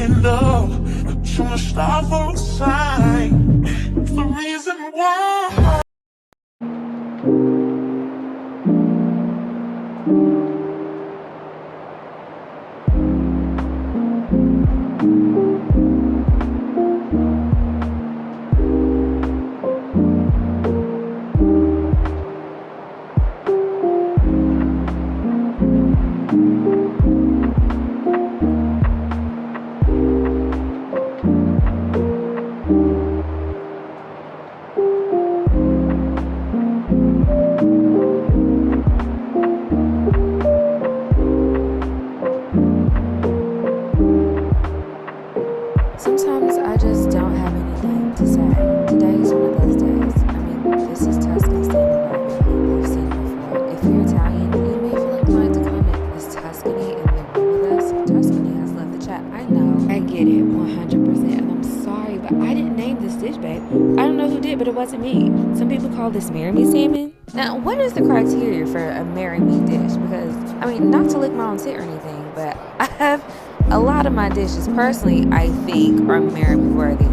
in love, but you must stop for a sign. It's the reason why. Sometimes I just don't have anything to say. Today is one of those days. I mean, this is Tuscany standing by me. You've seen it before. If you're Italian, you may feel inclined to comment, is Tuscany in the room with us? Tuscany has left the chat. I know. I get it 100%. And I'm sorry, but I didn't name this dish, babe. I don't know who did, but it wasn't me. Some people call this marry me salmon. Now, what is the criteria for a marry me dish? Because, I mean, not to lick my own tit or anything, but I have a lot of my dishes, personally, I think, are marry-me worthy. I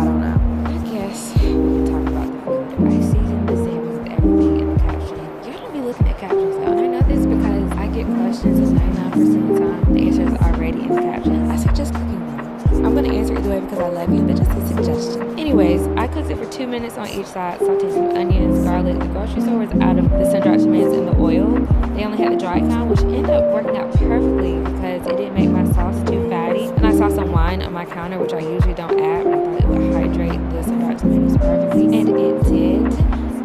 don't know. I guess we can talk about the food. I seasoned the salmon with everything in the caption. Y'all don't be looking at captions though, and I know this because I get questions and 99% of the time the answer is already in the caption. I suggest cooking them. I'm going to answer either way because I love you, but just a suggestion. Anyways, I cooked it for 2 minutes on each side, sauteed some onions, garlic. The grocery store was out of the sun-dried tomatoes and the oil. They only had the dry kind, which ended up working out perfectly because it didn't make my sauce too fatty. And I saw some wine on my counter, which I usually don't add, but I thought it would hydrate the sun-dried tomatoes perfectly. And it did.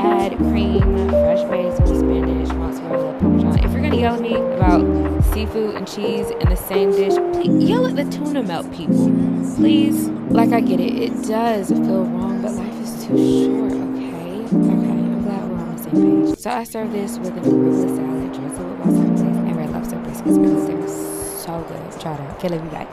Add cream, fresh basil, spinach, mozzarella, parmesan. If you're going to yell at me about seafood and cheese in the same dish, please yell at the tuna melt people. Please. Like, I get it. It does feel wrong, but life is too short, okay? Okay, I'm glad we're on the same page. So I served this with an arugula salad, drizzled with balsamic glaze, and red lobster briskets because they're so good. Try it out. Okay, love you, bye.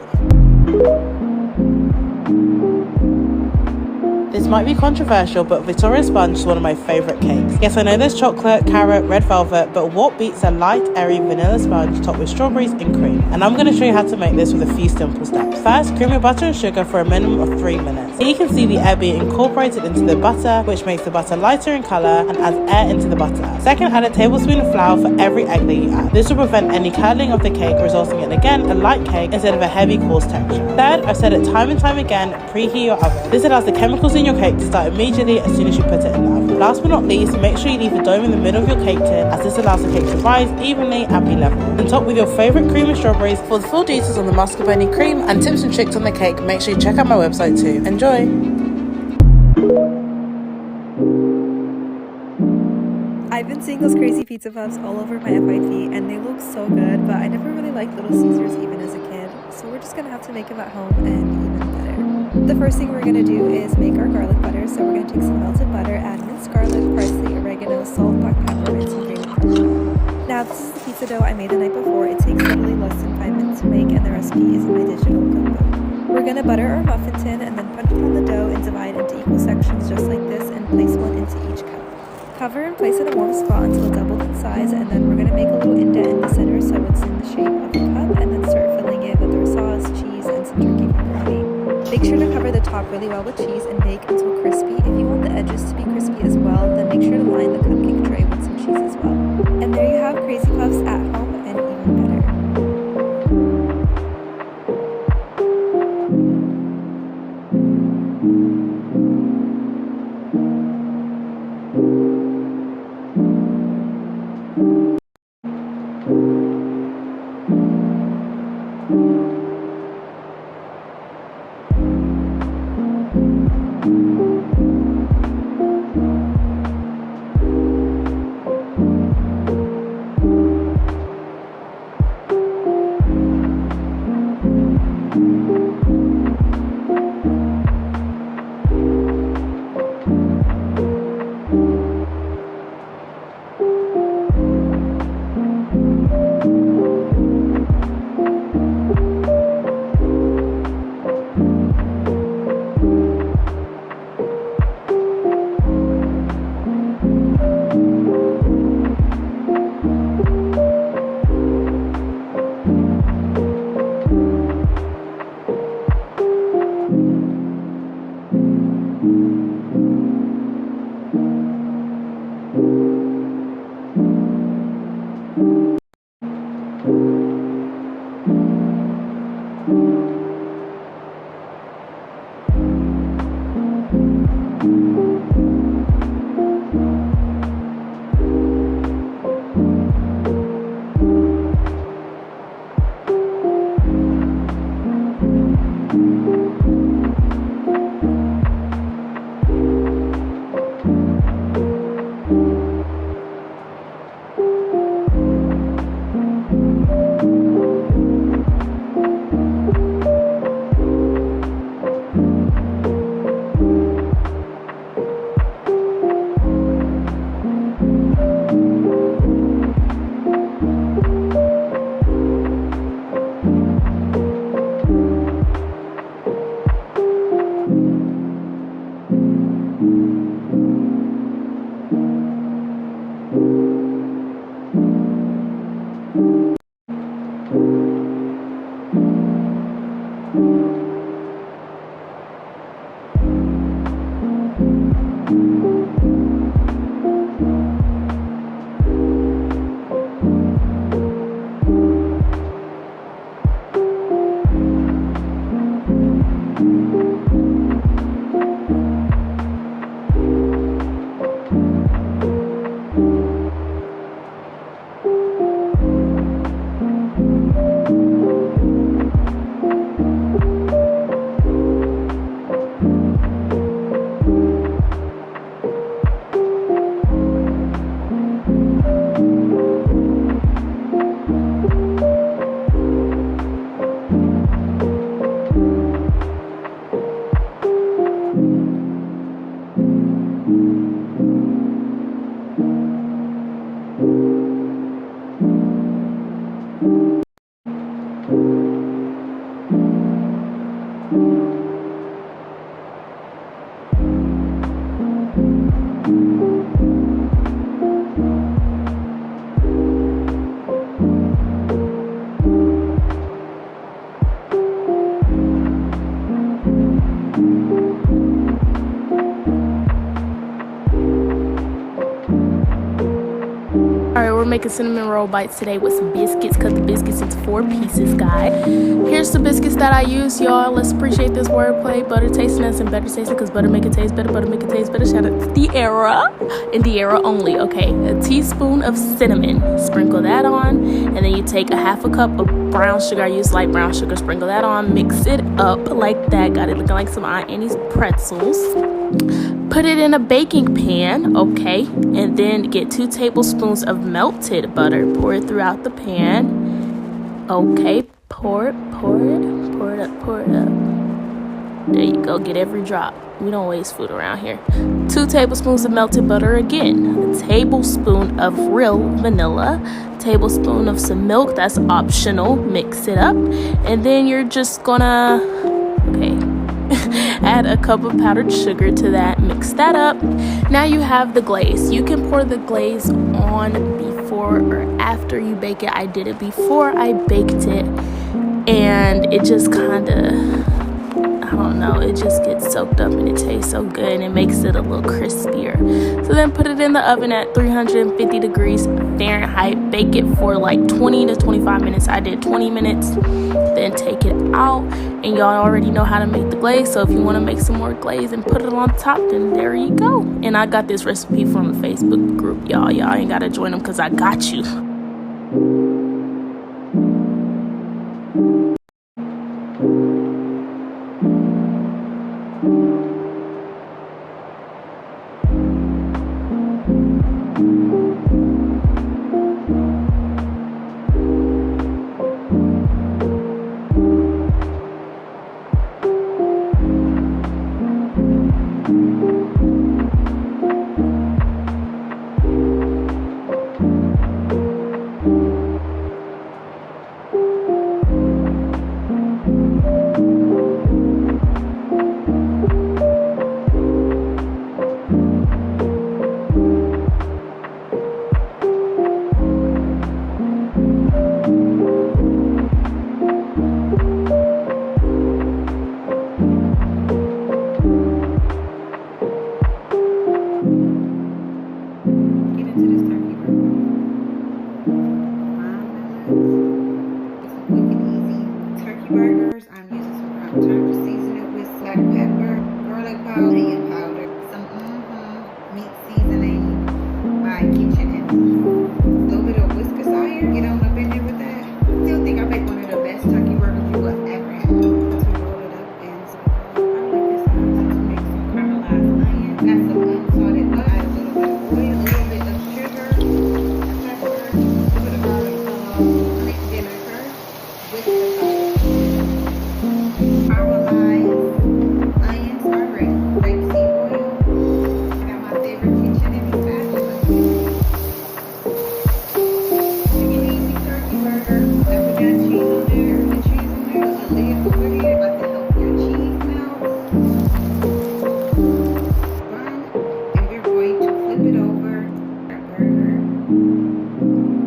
This might be controversial, but Victoria Sponge is one of my favourite cakes. Yes, I know there's chocolate, carrot, red velvet, but what beats a light, airy vanilla sponge topped with strawberries and cream? And I'm going to show you how to make this with a few simple steps. First, cream your butter and sugar for a minimum of 3 minutes. Here you can see the air being incorporated into the butter, which makes the butter lighter in colour and adds air into the butter. Second, add a tablespoon of flour for every egg that you add. This will prevent any curdling of the cake, resulting in, again, a light cake instead of a heavy, coarse texture. Third, I've said it time and time again, preheat your oven. This allows the chemicals in your cake to start immediately as soon as you put it in the oven. Last but not least, make sure you leave the dome in the middle of your cake tin, as this allows the cake to rise evenly and be level. And top with your favourite cream and strawberries. For the full details on the mascarpone cream and tips and tricks on the cake, make sure you check out my website too. Enjoy! I've been seeing those crazy pizza puffs all over my FYP and they look so good, but I never really liked Little Caesars even as a kid, so we're just gonna have to make them at home and even better. The first thing we're gonna do is make our garlic butter, so we're gonna take some melted butter, add minced garlic, parsley, oregano, salt, black pepper, and some grated parmesan. Now this is the pizza dough I made the night before. It takes literally less than 5 minutes to make and the recipe is in my digital cookbook. We're gonna butter our muffin tin and then punch it on the dough and divide into equal sections just like this and place one into each cup. Cover and place it in a warm spot until it doubled in size, and then we're going to make a little indent in the center so it's in the shape of a cup, and then start filling it with our sauce, cheese, and some turkey pepperoni. Make sure to cover the top really well with cheese and bake until crispy. If you want the edges to be crispy as well, then make sure to line the cupcake tray with some cheese as well. And there you have Crazy Puffs at home and even better. Alright, we're making cinnamon roll bites today with some biscuits. Cut the biscuits into 4 pieces, guys. Here's the biscuits that I use, y'all. Let's appreciate this wordplay. Butter tastiness and better tasting, because butter make it taste better. Butter make it taste better. Shout out to Diera. And Diera only. Okay, a teaspoon of cinnamon. Sprinkle that on. And then you take a half a cup of brown sugar. I use light brown sugar. Sprinkle that on. Mix it up like that. Got it looking like some Aunt Annie's pretzels. Put it in a baking pan, okay, and then get 2 tablespoons of melted butter. Pour it throughout the pan. Okay, pour it up. There you go, get every drop. We don't waste food around here. 2 tablespoons of melted butter again. A tablespoon of real vanilla. Tablespoon of some milk, that's optional. Mix it up. And then you're just gonna, add a cup of powdered sugar to that. Mix that up. Now you have the glaze. You can pour the glaze on before or after you bake it. I did it before I baked it, and it just kind of, I don't know, it just gets soaked up and it tastes so good and it makes it a little crispier. So then put it in the oven at 350 degrees Fahrenheit. Bake it for like 20 to 25 minutes. I did 20 minutes. Then take it out, and y'all already know how to make the glaze. So if you want to make some more glaze and put it on top, then there you go. And I got this recipe from a Facebook group, y'all. Y'all ain't got to join them because I got you. burgers. I'm using some ground turkey seasoning with black pepper, garlic powder, onion powder, some meat seasoning by Kitchen and a little bit of Worcestershire. Get on up in there with that. Still think I make one of the best turkey burgers you will ever have. To roll it up and I like this size. To make some caramelized onion, add some unsalted butter, add a little bit of oil, a little bit of sugar, pepper, a little bit of garlic vinegar with the caramelized onions are ready. Rapeseed oil. I got my favorite Kitchen and spatula. Chicken easy turkey burger. Now we got cheese on there. The cheese on there. A lid over here. About to help your cheese melt. Run. And we're going to flip it over. Our burger.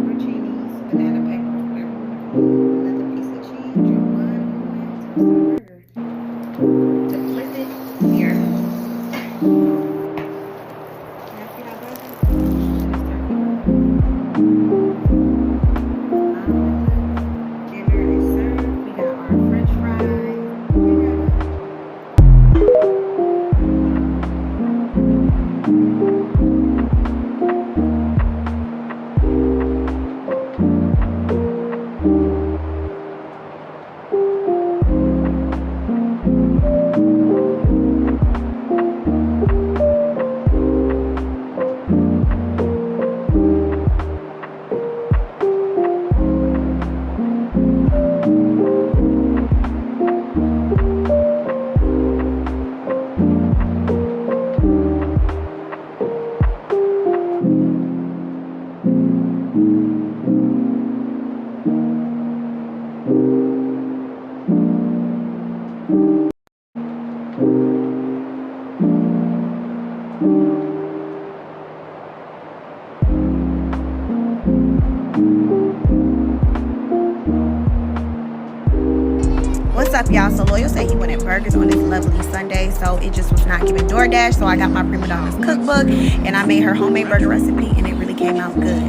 Porcinis, banana peppers, whatever you want to call it. Another piece of cheese. Your bun on it. To flip it here. Now see how burger? This turkey burger. Dinner is served. We got our French fries. We got What's up, y'all? So Loyal said he wanted burgers on this lovely Sunday, so it just was not giving DoorDash. So I got my Prima Donna's cookbook and I made her homemade burger recipe, and it really came out good.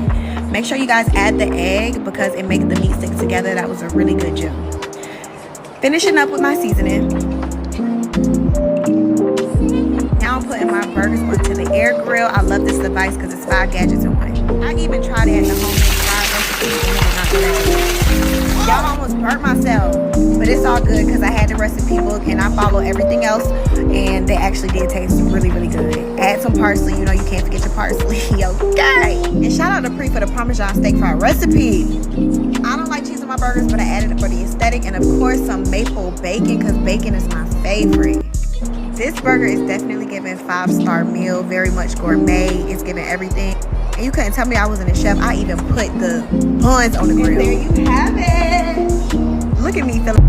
Make sure you guys add the egg because it makes the meat stick together. That was a really good gem. Finishing up with my seasoning. Now I'm putting my burgers onto the air grill. I love this device because it's 5 gadgets in one. I even tried it at the homemade fried recipe and it did not do that good. Y'all almost burnt myself, but it's all good because I had the recipe book and I follow everything else, and they actually did taste really, really good. Add some parsley, you know you can't forget your parsley, okay? And shout out to Pre for the Parmesan steak fry recipe. I don't like cheese on my burgers, but I added it for the aesthetic, and of course some maple bacon because bacon is my favorite. This burger is definitely giving 5-star meal, very much gourmet. It's giving everything. And you couldn't tell me I wasn't a chef. I even put the buns on the grill. And there you have it. Look at me feeling.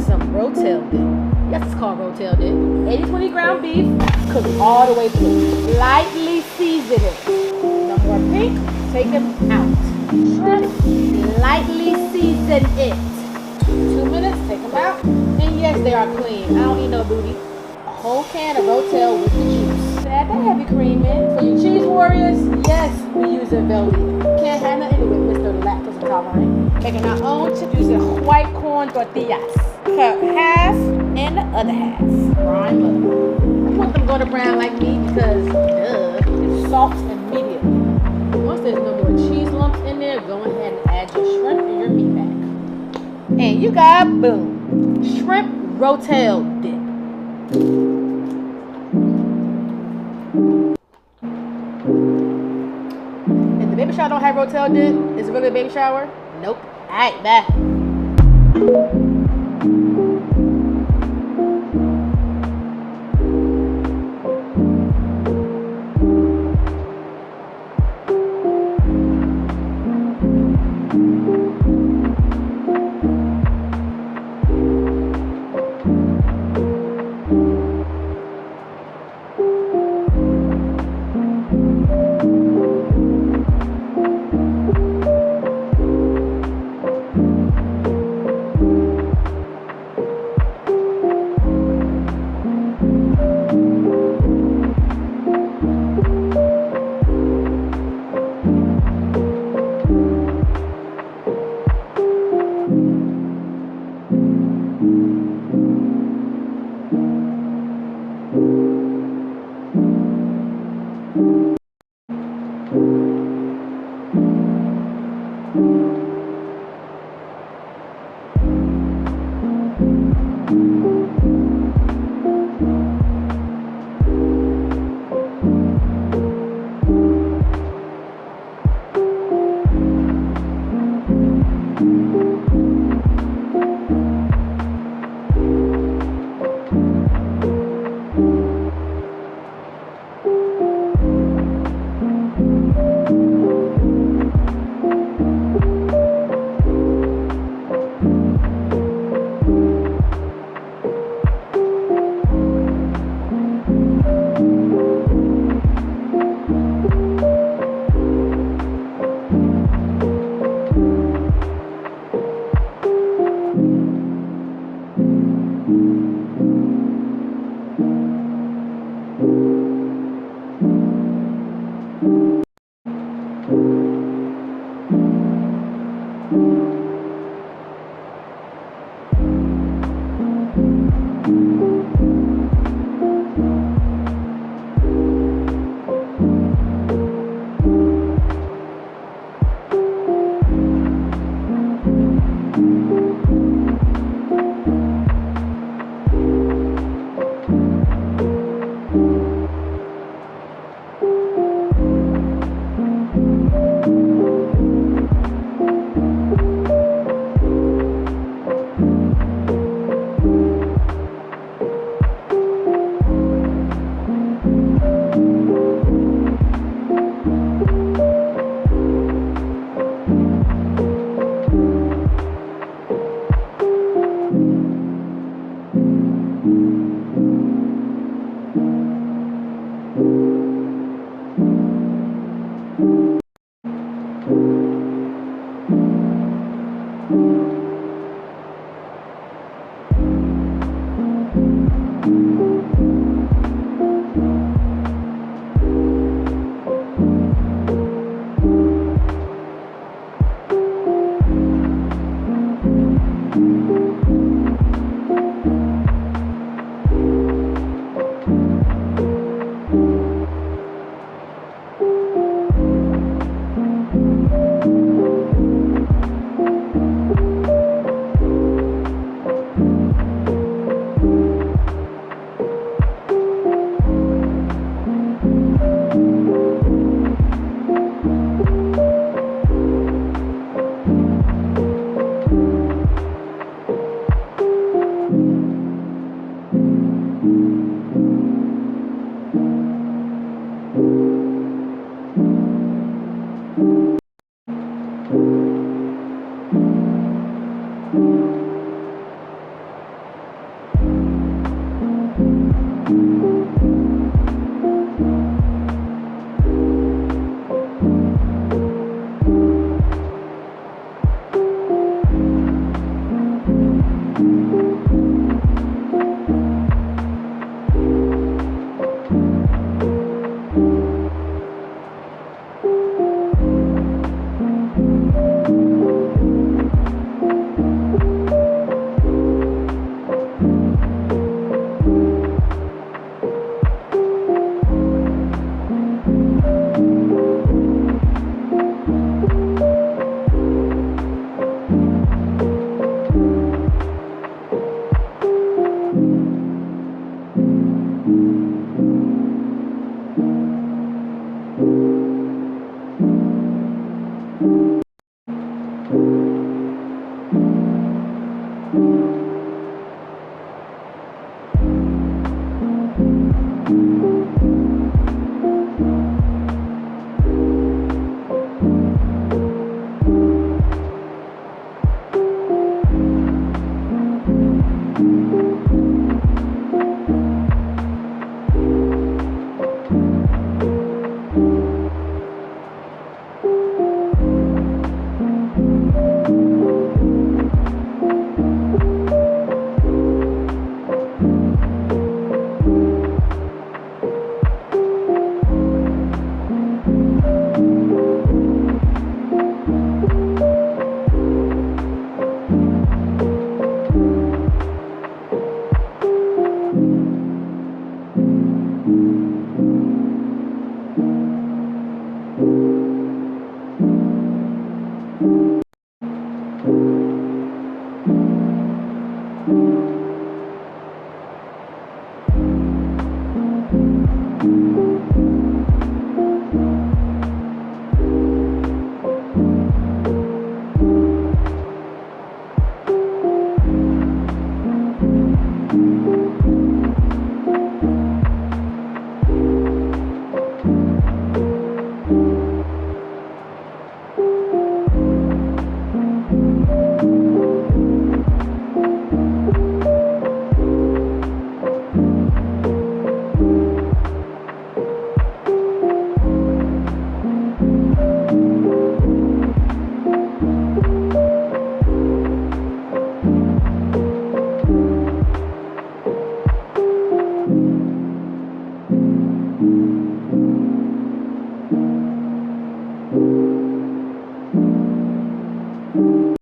some rotel dip. Yes, it's called rotel dip. 80-20 ground beef, cook it all the way through. Lightly season it. No more pink, take them out. Shrimp, lightly season it. 2 minutes, take them out. And yes, they are clean. I don't eat no booty. A whole can of rotel with the juice. Add that heavy cream in. For you cheese warriors, yes, we use a velvet. Can't have nothing with Mr. Lactose Intolerant. Making our own chips using white corn tortillas. Cut half and the other half. Brine up. I want them to go to brown like me because, it's soft immediately. Once there's no more cheese lumps in there, go ahead and add your shrimp and your meat back. And you got, boom, shrimp rotel dip. If the baby shower don't have rotel dip, is it really a baby shower? Nope. Alright, bye.